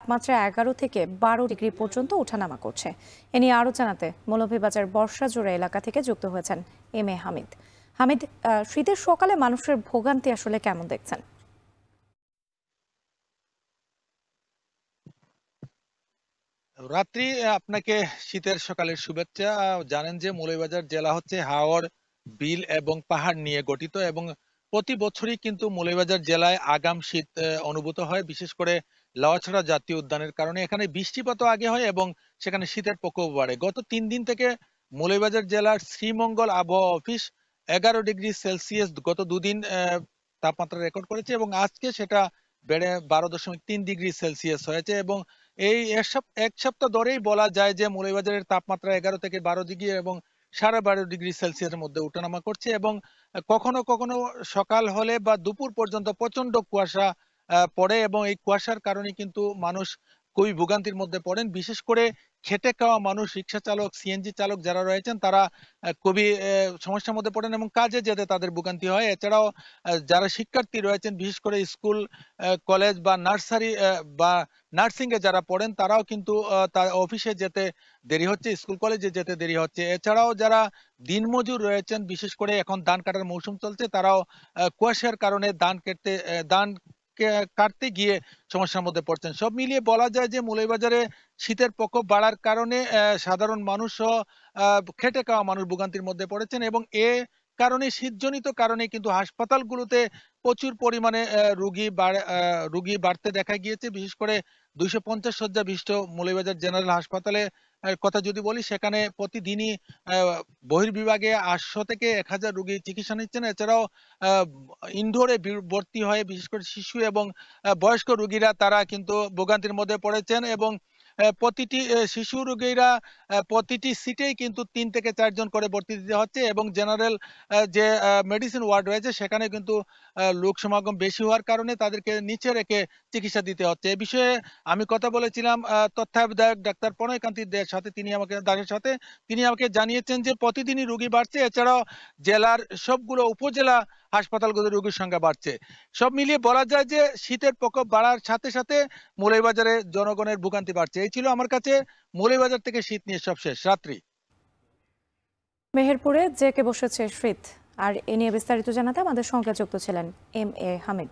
তাপমাত্রা 11 থেকে 12 ডিগ্রি পর্যন্ত ওঠানামা করছে। এ নিয়ে আরো জানাতে মৌলভীবাজার বর্ষাজোড়া এলাকা থেকে যুক্ত হয়েছেন এম এ হামিদ। হামিদ, শীতের সকালে মানুষের ভোগান্তি আসলে কেমন দেখছেন? রাত্রি আপনাকে শীতের সকালের শুভেচ্ছা। জানেন যে মৌলভীবাজার জেলা হচ্ছে হাওর, বিল এবং পাহাড় নিয়ে গঠিত এবং প্রতি বছরই কিন্তু মৌলভীবাজার জেলায় আগাম শীত অনুভূত হয়, বিশেষ করে লাউয়াছড়া জাতীয় উদ্যানের কারণে। এখানে বৃষ্টিপাতও আগে হয় এবং সেখানে শীতের প্রকোপ বাড়ে। গত 3 দিন থেকে মৌলভীবাজার জেলার শ্রীমঙ্গল আবহাওয়া অফিস 11 ডিগ্রি সেলসিয়াস গত 2 দিন তাপমাত্রা রেকর্ড করেছে এবং আজকে সেটা বেড়ে 12.3 ডিগ্রি সেলসিয়াস হয়েছে। এবং এক সপ্তাহ ধরেই বলা যায় যে মৌলভীবাজারের তাপমাত্রা 11 থেকে 12 ডিগ্রি এবং 12.5 ডিগ্রি সেলসিয়াসের মধ্যে ওঠানামা করছে এবং কখনো কখনো সকাল হলে বা দুপুর পর্যন্ত প্রচন্ড কুয়াশা পড়ে এবং এই কুয়াশার কারণে কিন্তু মানুষ খুবই ভোগান্তির মধ্যে পড়েন। বিশেষ করে খেটে খাওয়া মানুষ, রিক্সা চালক, সিএনজি চালক যারা রয়েছেন তারা খুবই সমস্যার মধ্যে পড়েন এবং কাজে যেতে তাদের ভোগান্তি হয়। এছাড়াও যারা শিক্ষার্থী রয়েছেন, বিশেষ করে স্কুল, কলেজ বা নার্সারি বা নার্সিং এ যারা পড়েন তারাও কিন্তু তার অফিসে যেতে দেরি হচ্ছে, স্কুল কলেজে যেতে দেরি হচ্ছে। এছাড়াও যারা দিনমজুর রয়েছেন, বিশেষ করে এখন ধান কাটার মৌসুম চলছে, তারাও কুয়াশার কারণে ধান কাটতে গিয়ে সমস্যার মধ্যে পড়ছেন। সব মিলিয়ে বলা যায় যে মৌলভীবাজারে শীতের প্রকোপ বাড়ার কারণে সাধারণ মানুষ সহ খেটে খাওয়া মানুষ ভোগান্তির মধ্যে পড়েছেন এবং এ কারণে, শীতজনিত কারণে কিন্তু হাসপাতালগুলোতে প্রচুর পরিমাণে রোগী বাড়তে দেখা গিয়েছে। বিশেষ করে 250 শয্যা বিশিষ্ট মৌলভীবাজার জেনারেল হাসপাতালে কথা যদি বলি, সেখানে প্রতিদিনই বহির্বিভাগে 800 থেকে 1000 রোগী চিকিৎসা নিচ্ছেন। এছাড়াও ইনডোরে ভর্তি হয়ে বিশেষ করে শিশু এবং বয়স্ক রোগীরা তারা কিন্তু ভোগান্তির মধ্যে পড়েছেন এবং প্রতিটি শিশু রোগীরা প্রতিটি সিটেই কিন্তু 3 থেকে 4 জন করে ভর্তি দিতে হচ্ছে এবং জেনারেল যে মেডিসিন ওয়ার্ড রয়েছে সেখানে কিন্তু লোক সমাগম বেশি হওয়ার কারণে তাদেরকে নিচে রেখে চিকিৎসা দিতে হচ্ছে। এ বিষয়ে আমি কথা বলেছিলাম তত্ত্বাবধায়ক ডাক্তার প্রণয়কান্তি দাসের সাথে। তিনি আমাকে জানিয়েছেন যে প্রতিদিনই রোগী বাড়ছে। এছাড়াও জেলার সবগুলো উপজেলা হাসপাতালগুলোর রোগীর সংখ্যা বাড়ছে। সব মিলিয়ে বলা যায় যে শীতের প্রকোপ বাড়ার সাথে সাথে মৌলভীবাজারে জনগণের ভোগান্তি বাড়ছে। এই ছিল আমার কাছে মৌলভীবাজার থেকে শীত নিয়ে সবশেষ। রাত্রি মেহেরপুরে জেঁকে বসেছে শীত। আর এ নিয়ে বিস্তারিত জানাতে আমাদের সঙ্গে যুক্ত ছিলেন এম এ হামিদ।